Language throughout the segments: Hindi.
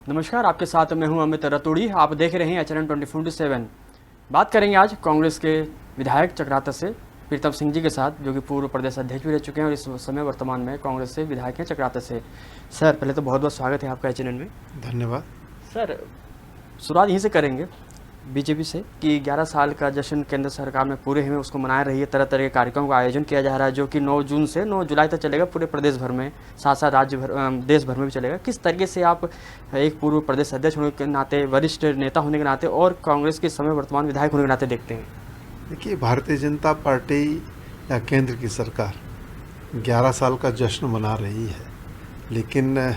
नमस्कार, आपके साथ मैं हूं अमित रतूड़ी। आप देख रहे हैं एचएनएन 24/7। बात करेंगे आज कांग्रेस के विधायक चक्राता से प्रीतम सिंह जी के साथ, जो कि पूर्व प्रदेश अध्यक्ष भी रह चुके हैं और इस समय वर्तमान में कांग्रेस से विधायक हैं चक्राता से। सर, पहले तो बहुत बहुत स्वागत है आपका एचएनएन में। धन्यवाद। सर, शुरुआत यहीं से करेंगे बीजेपी से कि 11 साल का जश्न केंद्र सरकार में पूरे में उसको मनाया रही है। तरह तरह के कार्यक्रमों का आयोजन किया जा रहा है, जो कि 9 जून से 9 जुलाई तक चलेगा पूरे प्रदेश भर में, साथ साथ राज्य भर, देश भर में भी चलेगा। किस तरीके से आप एक पूर्व प्रदेश अध्यक्ष होने के नाते, वरिष्ठ नेता होने के नाते और कांग्रेस के समय वर्तमान विधायक होने के नाते देखते हैं? देखिए, भारतीय जनता पार्टी या केंद्र की सरकार 11 साल का जश्न मना रही है, लेकिन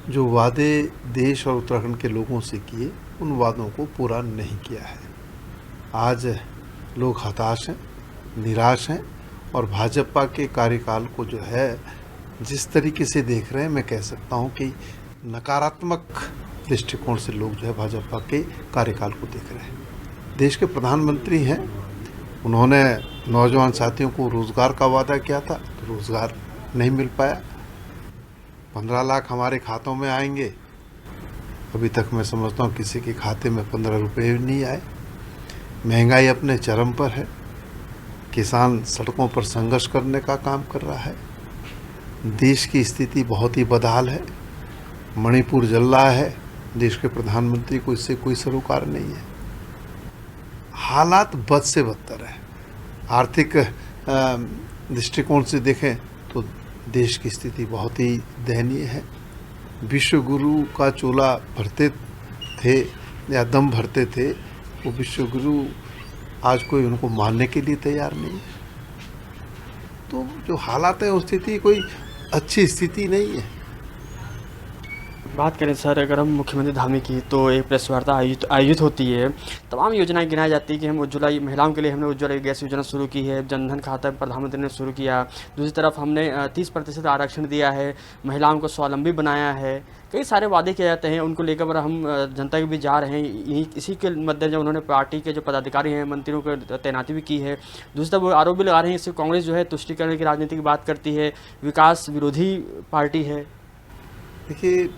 जो वादे देश और उत्तराखंड के लोगों से किए, उन वादों को पूरा नहीं किया है। आज लोग हताश हैं, निराश हैं और भाजपा के कार्यकाल को जो है जिस तरीके से देख रहे हैं, मैं कह सकता हूं कि नकारात्मक दृष्टिकोण से लोग जो है भाजपा के कार्यकाल को देख रहे हैं। देश के प्रधानमंत्री हैं, उन्होंने नौजवान साथियों को रोज़गार का वादा किया था, तो रोज़गार नहीं मिल पाया। 15 लाख हमारे खातों में आएंगे, अभी तक मैं समझता हूँ किसी के खाते में 15 रुपये भी नहीं आए। महंगाई अपने चरम पर है, किसान सड़कों पर संघर्ष करने का काम कर रहा है, देश की स्थिति बहुत ही बदहाल है, मणिपुर जल रहा है, देश के प्रधानमंत्री को इससे कोई सरोकार नहीं है। हालात बद से बदतर है। आर्थिक दृष्टिकोण से देखें तो देश की स्थिति बहुत ही दयनीय है। विश्व गुरु का चोला भरते थे या दम भरते थे, वो विश्व गुरु आज कोई उनको मानने के लिए तैयार नहीं। तो जो हालात है, उस स्थिति कोई अच्छी स्थिति नहीं है। बात करें सर, अगर हम मुख्यमंत्री धामी की, तो एक प्रेस वार्ता आयोजित होती है, तमाम योजनाएं गिनाई जाती है कि हम उज्ज्वला महिलाओं के लिए हमने उज्ज्वला गैस योजना शुरू की है, जनधन खाता प्रधानमंत्री ने शुरू किया। दूसरी तरफ हमने 30% आरक्षण दिया है, महिलाओं को स्वावलंबी बनाया है। कई सारे वादे किए जाते हैं, उनको लेकर हम जनता के भी जा रहे हैं। इसी के मद्देनजर उन्होंने पार्टी के जो पदाधिकारी हैं, मंत्रियों को तैनाती भी की है। दूसरी तरफ वो आरोप भी लगा रहे हैं इससे कांग्रेस जो है तुष्टीकरण की राजनीति की बात करती है, विकास विरोधी पार्टी है। देखिए,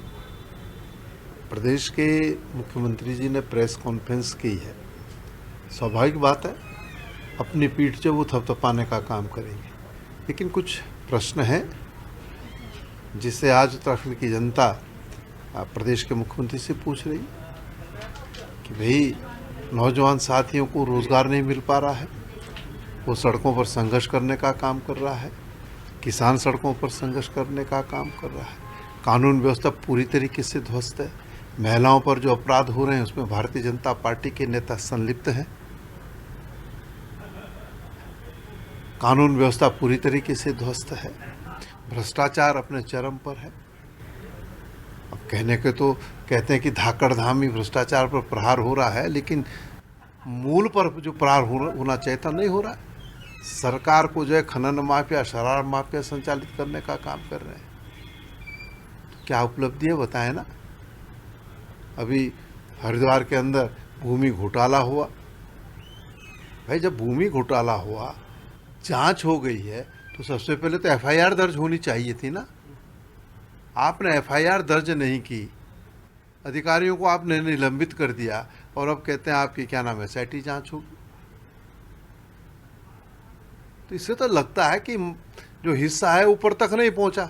प्रदेश के मुख्यमंत्री जी ने प्रेस कॉन्फ्रेंस की है, स्वाभाविक बात है, अपनी पीठ जो वो थपथपाने का काम करेंगे। लेकिन कुछ प्रश्न हैं जिससे आज उत्तराखंड की जनता प्रदेश के मुख्यमंत्री से पूछ रही कि भाई, नौजवान साथियों को रोज़गार नहीं मिल पा रहा है, वो सड़कों पर संघर्ष करने का काम कर रहा है, किसान सड़कों पर संघर्ष करने का काम कर रहा है, कानून व्यवस्था पूरी तरीके से ध्वस्त है, महिलाओं पर जो अपराध हो रहे हैं उसमें भारतीय जनता पार्टी के नेता संलिप्त हैं, कानून व्यवस्था पूरी तरीके से ध्वस्त है, भ्रष्टाचार अपने चरम पर है। अब कहने के तो कहते हैं कि धाकड़धामी भ्रष्टाचार पर प्रहार हो रहा है, लेकिन मूल पर जो प्रहार होना चाहिए था, नहीं हो रहा है। सरकार को जो है खनन माफिया, शराब माफिया संचालित करने का काम कर रहे हैं। क्या उपलब्धि है बताएं ना। अभी हरिद्वार के अंदर भूमि घोटाला हुआ। भाई, जब भूमि घोटाला हुआ, जांच हो गई है, तो सबसे पहले तो एफआईआर दर्ज होनी चाहिए थी ना। आपने एफआईआर दर्ज नहीं की, अधिकारियों को आपने निलंबित कर दिया और अब कहते हैं आपकी क्या नाम है, एसआईटी जांच होगी। तो इससे तो लगता है कि जो हिस्सा है ऊपर तक नहीं पहुंचा।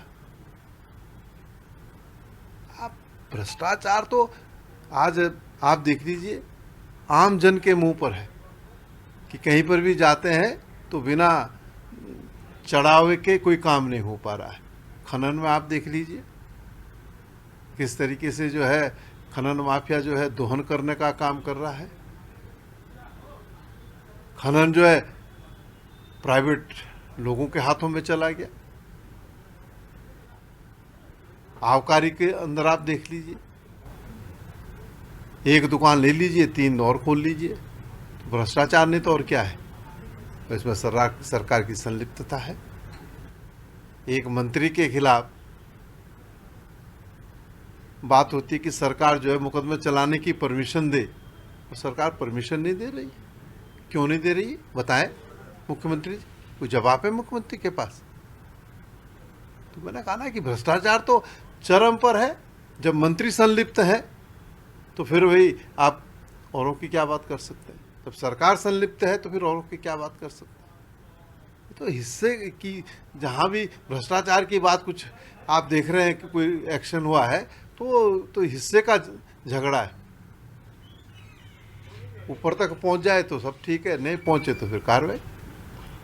भ्रष्टाचार तो आज आप देख लीजिए, आम जन के मुंह पर है कि कहीं पर भी जाते हैं तो बिना चढ़ावे के कोई काम नहीं हो पा रहा है। खनन में आप देख लीजिए किस तरीके से जो है खनन माफिया जो है दोहन करने का काम कर रहा है। खनन जो है प्राइवेट लोगों के हाथों में चला गया। आबकारी के अंदर आप देख लीजिए, एक दुकान ले लीजिए, 3 और खोल लीजिए। तो भ्रष्टाचार नहीं तो और क्या है। तो इसमें सरकार की संलिप्तता है। एक मंत्री के खिलाफ बात होती है कि सरकार जो है मुकदमे चलाने की परमिशन दे, और सरकार परमिशन नहीं दे रही। क्यों नहीं दे रही बताएं मुख्यमंत्री जी, कोई जवाब है मुख्यमंत्री के पास? तो मैंने कहा ना कि भ्रष्टाचार तो चरम पर है। जब मंत्री संलिप्त है तो फिर वही आप औरों की क्या बात कर सकते हैं? जब सरकार संलिप्त है तो फिर औरों की क्या बात कर सकते हैं? तो हिस्से की जहाँ भी भ्रष्टाचार की बात कुछ आप देख रहे हैं कि कोई एक्शन हुआ है तो हिस्से का झगड़ा है। ऊपर तक पहुंच जाए तो सब ठीक है, नहीं पहुंचे तो फिर कार्रवाई।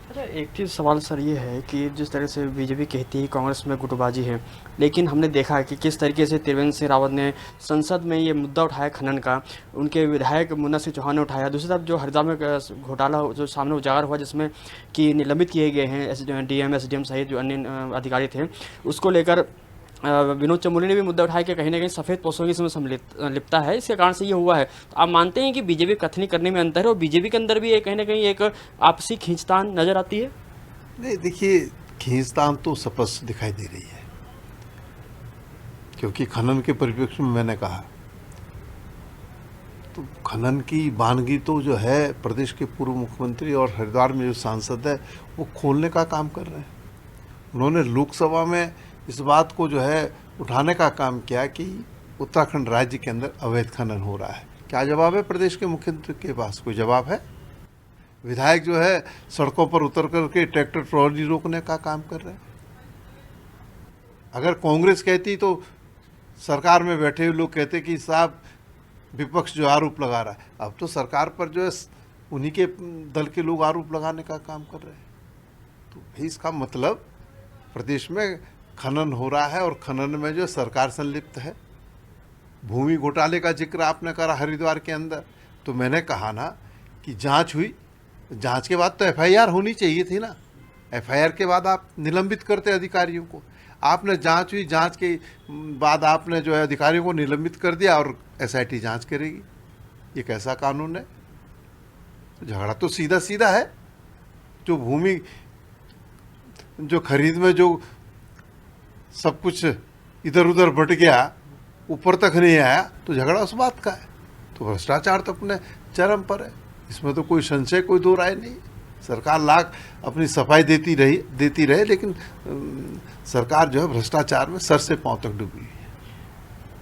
अच्छा, एक चीज़ सवाल सर ये है कि जिस तरह से बीजेपी कहती है कांग्रेस में गुटबाजी है, लेकिन हमने देखा है कि किस तरीके से त्रिवेंद्र सिंह रावत ने संसद में ये मुद्दा उठाया खनन का, उनके विधायक मुन्ना सिंह चौहान ने उठाया। दूसरी तरफ जो हरिद्वार में घोटाला जो सामने उजागर हुआ, जिसमें कि निलंबित किए गए हैं डीएम एसडीएम सहित जो अन्य अधिकारी थे, उसको लेकर विनोद चमोली ने भी मुद्दा उठाया कि कहीं ना कहीं सफ़ेद पोस्टों की इसमें लिप्तता है, इसके कारण से ये हुआ है। तो आप मानते हैं कि बीजेपी कथनी करने में अंतर है और बीजेपी के अंदर भी कहीं ना कहीं एक आपसी खींचतान नजर आती है? नहीं, देखिए, खींचतान तो स्पष्ट दिखाई दे रही है, क्योंकि खनन के परिप्रेक्ष्य में मैंने कहा तो खनन की वानगी तो जो है प्रदेश के पूर्व मुख्यमंत्री और हरिद्वार में जो सांसद है वो खोलने का काम कर रहे हैं। उन्होंने लोकसभा में इस बात को जो है उठाने का काम किया कि उत्तराखंड राज्य के अंदर अवैध खनन हो रहा है। क्या जवाब है प्रदेश के मुख्यमंत्री के पास? कोई जवाब है? विधायक जो है सड़कों पर उतर करके ट्रैक्टर ट्रॉली रोकने का काम कर रहे हैं। अगर कांग्रेस कहती तो सरकार में बैठे हुए लोग कहते कि साहब विपक्ष जो आरोप लगा रहा है, अब तो सरकार पर जो है उन्हीं के दल के लोग आरोप लगाने का काम कर रहे हैं। तो भाई इसका मतलब प्रदेश में खनन हो रहा है और खनन में जो सरकार संलिप्त है। भूमि घोटाले का जिक्र आपने करा हरिद्वार के अंदर, तो मैंने कहा ना कि जांच हुई, जांच के बाद तो एफआईआर होनी चाहिए थी ना। एफआईआर के बाद आप निलंबित करते अधिकारियों को। आपने जांच हुई, जांच के बाद आपने जो है अधिकारियों को निलंबित कर दिया और एसआईटी जांच करेगी। ये कैसा कानून है? झगड़ा तो सीधा सीधा है। जो भूमि जो खरीद में जो सब कुछ इधर उधर बट गया, ऊपर तक नहीं आया, तो झगड़ा उस बात का है। तो भ्रष्टाचार तो अपने चरम पर है, इसमें तो कोई संशय, कोई दो राय नहीं। सरकार लाख अपनी सफाई देती रहे, लेकिन सरकार जो है भ्रष्टाचार में सर से पांव तक डूबी है।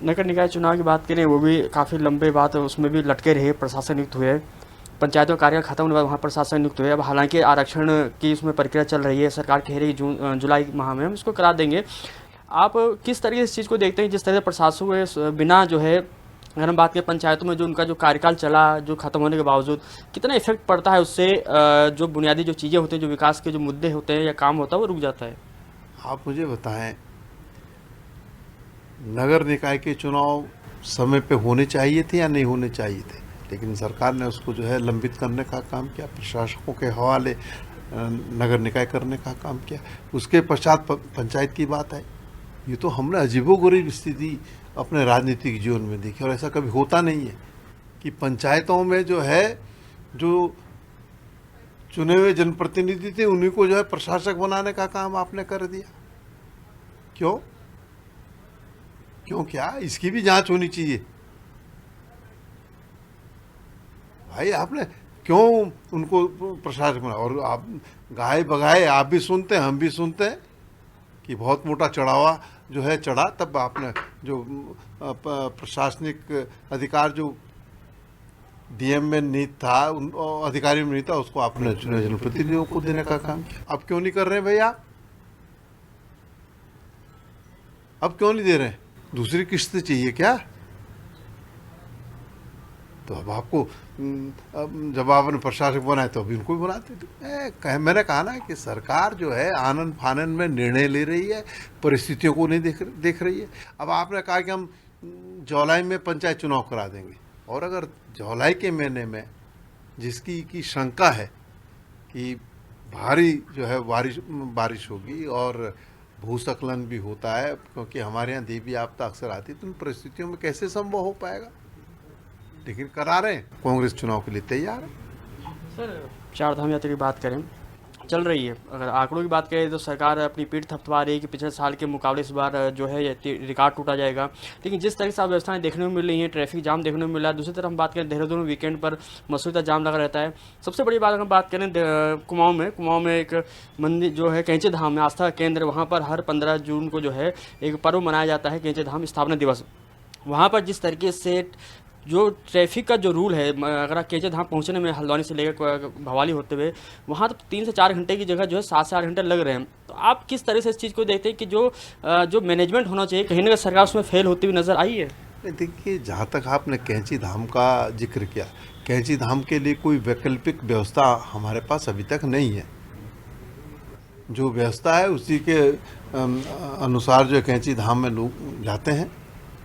नगर निकाय चुनाव की बात करें, वो भी काफ़ी लंबे बात, उसमें भी लटके रहे, प्रशासन नियुक्त हुए, पंचायतों का कार्य खत्म होने के बाद वहाँ प्रशासन नियुक्त हुए। अब हालांकि आरक्षण की उसमें प्रक्रिया चल रही है, सरकार कह रही है जुलाई माह में हम इसको करा देंगे। आप किस तरीके से इस चीज़ को देखते हैं, जिस तरह से प्रशासन के बिना जो है, अगर हम बात करें पंचायतों में जो उनका जो कार्यकाल चला, जो खत्म होने के बावजूद कितना इफेक्ट पड़ता है उससे? जो बुनियादी जो चीज़ें होती हैं, जो विकास के जो मुद्दे होते हैं या काम होता है, वो रुक जाता है। आप मुझे बताएं, नगर निकाय के चुनाव समय पे होने चाहिए थे या नहीं होने चाहिए थे? लेकिन सरकार ने उसको जो है लंबित करने का काम किया, प्रशासकों के हवाले नगर निकाय करने का काम किया। उसके पश्चात पंचायत की बात है। ये तो हमने अजीबोगरीब स्थिति अपने राजनीतिक जीवन में देखी, और ऐसा कभी होता नहीं है कि पंचायतों में जो है जो चुने हुए जनप्रतिनिधि थे उन्हीं को जो है प्रशासक बनाने का काम आपने कर दिया। क्यों? क्या इसकी भी जांच होनी चाहिए भाई। आपने क्यों उनको प्रशासक बना? और आप गाय बगाए आप भी सुनते हैं, हम भी सुनते हैं कि बहुत मोटा चढ़ावा जो है चढ़ा, तब आपने जो प्रशासनिक अधिकार जो डीएम में नहीं था, उन अधिकारियों में नहीं था, उसको आपने चुने जनप्रतिनिधियों को देने का काम किया। अब क्यों नहीं कर रहे हैं भैया? अब क्यों नहीं दे रहे हैं? दूसरी किस्त चाहिए क्या? तो अब आपको जब आपने प्रशासक बनाए तो अभी उनको भी बनाते थे। मैंने कहा ना कि सरकार जो है आनन फानन में निर्णय ले रही है, परिस्थितियों को नहीं देख रही है। अब आपने कहा कि हम जुलाई में पंचायत चुनाव करा देंगे, और अगर जुलाई के महीने में जिसकी की शंका है कि भारी जो है बारिश होगी और भूस्खलन भी होता है, क्योंकि हमारे यहाँ देवी आपदा अक्सर आती है, तो उन परिस्थितियों में कैसे संभव हो पाएगा? लेकिन करा रहे हैं, कांग्रेस चुनाव के लिए तैयार है। सर, चार धाम यात्रा की बात करें, चल रही है। अगर आंकड़ों की बात करें तो सरकार अपनी पीठ थपथपा रही है कि पिछले साल के मुकाबले इस बार जो है रिकॉर्ड टूटा जाएगा। लेकिन जिस तरह से अव्यवस्थाएं देखने को मिल रही हैं, ट्रैफिक जाम देखने को मिल रहा है। दूसरी तरफ हम बात करें, देहरादून में वीकेंड पर मसूदा जाम लगा रहता है। सबसे बड़ी बात अगर बात करें कुमाऊं में एक मंदिर जो है कैंची धाम में आस्था केंद्र, वहाँ पर हर 15 जून को जो है एक पर्व मनाया जाता है, कैंची धाम स्थापना दिवस। वहाँ पर जिस तरीके से जो ट्रैफिक का जो रूल है, अगर आप केजे धाम पहुंचने में हल्द्वानी से लेकर भवाली होते हुए वहाँ तो 3 से 4 घंटे की जगह जो है 7 से 8 घंटे लग रहे हैं। तो आप किस तरह से इस चीज़ को देखते हैं कि जो मैनेजमेंट होना चाहिए, कहीं ना कहीं सरकार उसमें फेल होती हुई नजर आई है? नहीं, देखिए, जहाँ तक आपने कैंची धाम का जिक्र किया, कैंची धाम के लिए कोई वैकल्पिक व्यवस्था हमारे पास अभी तक नहीं है। जो व्यवस्था है उसी के अनुसार जो कैंची धाम में लोग जाते हैं।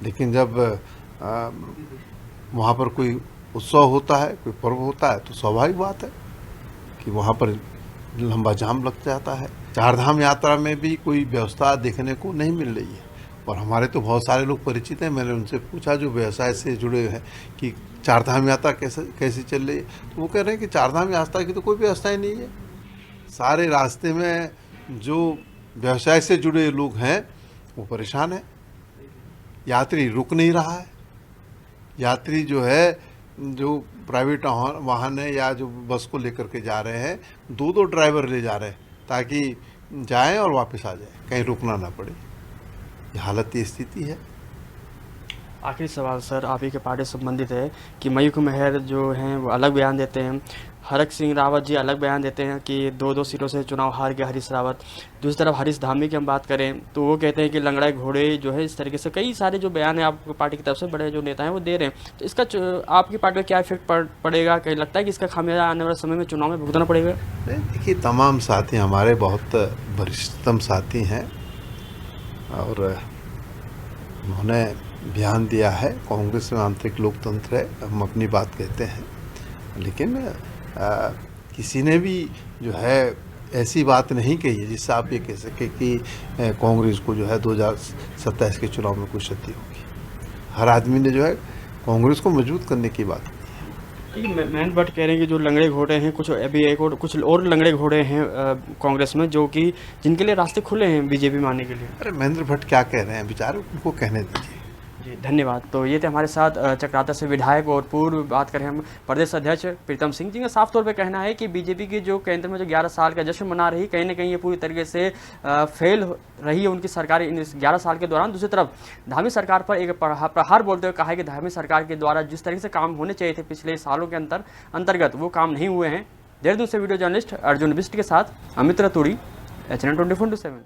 लेकिन जब वहाँ पर कोई उत्सव होता है, कोई पर्व होता है, तो स्वाभाविक बात है कि वहाँ पर लंबा जाम लग जाता है। चारधाम यात्रा में भी कोई व्यवस्था देखने को नहीं मिल रही है। और हमारे तो बहुत सारे लोग परिचित हैं, मैंने उनसे पूछा जो व्यवसाय से जुड़े हैं कि चारधाम यात्रा कैसे चल रही है, तो वो कह रहे हैं कि चारधाम यात्रा की तो कोई व्यवस्था ही नहीं है। सारे रास्ते में जो व्यवसाय से जुड़े लोग हैं वो परेशान हैं, यात्री रुक नहीं रहा है। यात्री जो है, जो प्राइवेट वाहन है या जो बस को लेकर के जा रहे हैं, 2-2 ड्राइवर ले जा रहे हैं ताकि जाएं और वापस आ जाएं, कहीं रुकना ना पड़े। ये हालत, ये स्थिति है। आखिरी सवाल सर, आप ही के पार्टी से संबंधित है कि मयूख मेहर जो हैं वो अलग बयान देते हैं, हरक सिंह रावत जी अलग बयान देते हैं कि 2-2 सीटों से चुनाव हार गया हरीश रावत। दूसरी तरफ हरीश धामी की हम बात करें तो वो कहते हैं कि लंगड़े घोड़े जो है, इस तरीके से कई सारे जो बयान है आपको पार्टी की तरफ से बड़े जो नेता हैं वो दे रहे हैं। तो इसका आपकी पार्टी में क्या इफेक्ट पड़ेगा? कहीं लगता है कि इसका खामियाजा आने वाले समय में चुनाव में भुगतना पड़ेगा? देखिए, तमाम साथी हमारे बहुत वरिष्ठतम साथी हैं और उन्होंने बयान दिया है। कांग्रेस में आंतरिक लोकतंत्र है, हम अपनी बात कहते हैं। लेकिन किसी ने भी जो है ऐसी बात नहीं कही है जिससे आप ये कह सके कि कांग्रेस को जो है 2027 के चुनाव में कुछ क्षति होगी। हर आदमी ने जो है कांग्रेस को मजबूत करने की बात की है। महेंद्र भट्ट कह रहे हैं कि जो लंगड़े घोड़े हैं, कुछ और लंगड़े घोड़े हैं कांग्रेस में, जो कि जिनके लिए रास्ते खुले हैं बीजेपी में आने के लिए। अरे महेंद्र भट्ट क्या कह रहे हैं, बेचारे उनको कहने दीजिए। जी धन्यवाद। तो ये थे हमारे साथ चक्राता से विधायक और पूर्व बात करें हम प्रदेश अध्यक्ष प्रीतम सिंह जी का साफ तौर पे कहना है कि बीजेपी की जो केंद्र में जो 11 साल का जश्न मना रही, कहीं ना कहीं ये पूरी तरीके से फेल रही है उनकी सरकार इन 11 साल के दौरान। दूसरी तरफ धामी सरकार पर एक प्रहार बोलते हुए कहा है कि धामी सरकार के द्वारा जिस तरीके से काम होने चाहिए थे पिछले सालों के अंतर्गत वो काम नहीं हुए हैं। देहरादून से वीडियो जर्नलिस्ट अर्जुन बिस्ट के साथ अमित रतूड़ी, HN24/7।